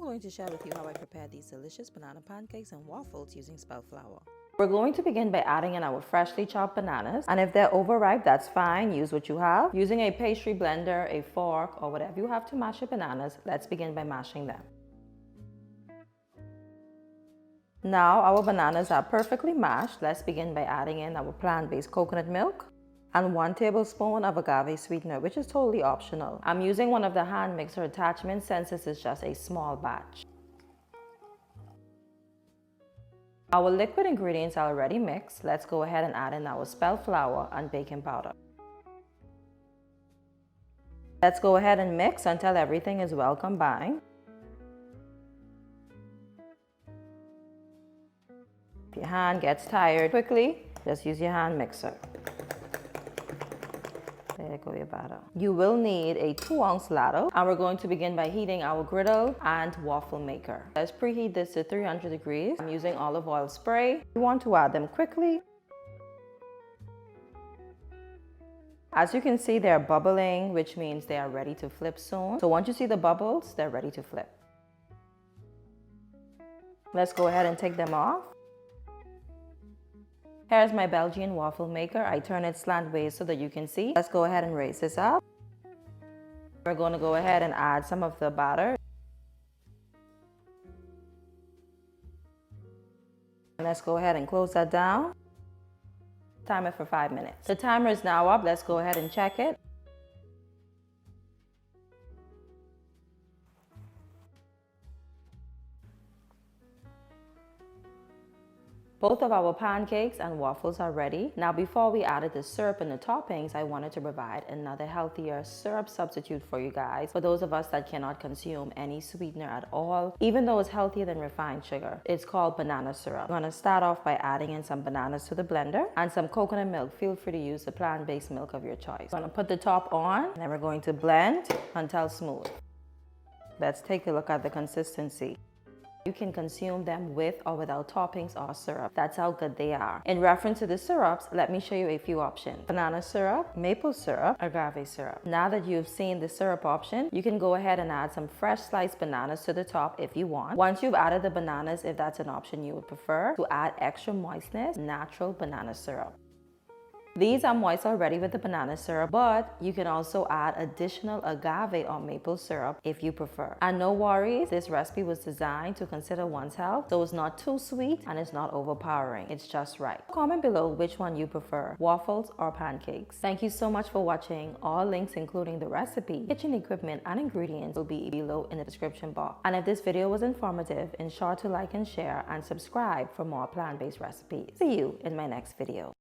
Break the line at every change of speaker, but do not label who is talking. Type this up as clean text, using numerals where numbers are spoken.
going to share with you how I prepare these delicious banana pancakes and waffles using spelt flour.
We're going to begin by adding in our freshly chopped bananas, and if they're overripe, that's fine. Use what you have. Using a pastry blender, a fork, or whatever you have to mash your bananas, let's begin by mashing them. Now our bananas are perfectly mashed. Let's begin by adding in our plant-based coconut milk and 1 tablespoon of agave sweetener, which is totally optional. I'm using one of the hand mixer attachments since this is just a small batch. Our liquid ingredients are already mixed. Let's go ahead and add in our spelt flour and baking powder. Let's go ahead and mix until everything is well combined. If your hand gets tired quickly, just use your hand mixer. There you go, your batter. You will need a 2-ounce ladle, and we're going to begin by heating our griddle and waffle maker. Let's preheat this to 300 degrees. I'm using olive oil spray. You want to add them quickly. As you can see, they're bubbling, which means they are ready to flip soon. So once you see the bubbles, they're ready to flip. Let's go ahead and take them off. Here's my Belgian waffle maker. I turn it slantways so that you can see. Let's go ahead and raise this up. We're going to go ahead and add some of the batter. Let's go ahead and close that down. Time it for 5 minutes. The timer is now up. Let's go ahead and check it. Both of our pancakes and waffles are ready. Now, before we added the syrup and the toppings, I wanted to provide another healthier syrup substitute for you guys. For those of us that cannot consume any sweetener at all, even though it's healthier than refined sugar, it's called banana syrup. I'm gonna start off by adding in some bananas to the blender and some coconut milk. Feel free to use the plant-based milk of your choice. I'm gonna put the top on, and then we're going to blend until smooth. Let's take a look at the consistency. You can consume them with or without toppings or syrup. That's how good they are. In reference to the syrups, let me show you a few options. Banana syrup, maple syrup, agave syrup. Now that you've seen the syrup option, you can go ahead and add some fresh sliced bananas to the top if you want. Once you've added the bananas, if that's an option you would prefer, to add extra moistness, natural banana syrup. These are moist already with the banana syrup, but you can also add additional agave or maple syrup if you prefer. And no worries, this recipe was designed to consider one's health, so it's not too sweet and it's not overpowering. It's just right. Comment below which one you prefer, waffles or pancakes. Thank you so much for watching. All links, including the recipe, kitchen equipment, and ingredients will be below in the description box. And if this video was informative, ensure to like and share and subscribe for more plant-based recipes. See you in my next video.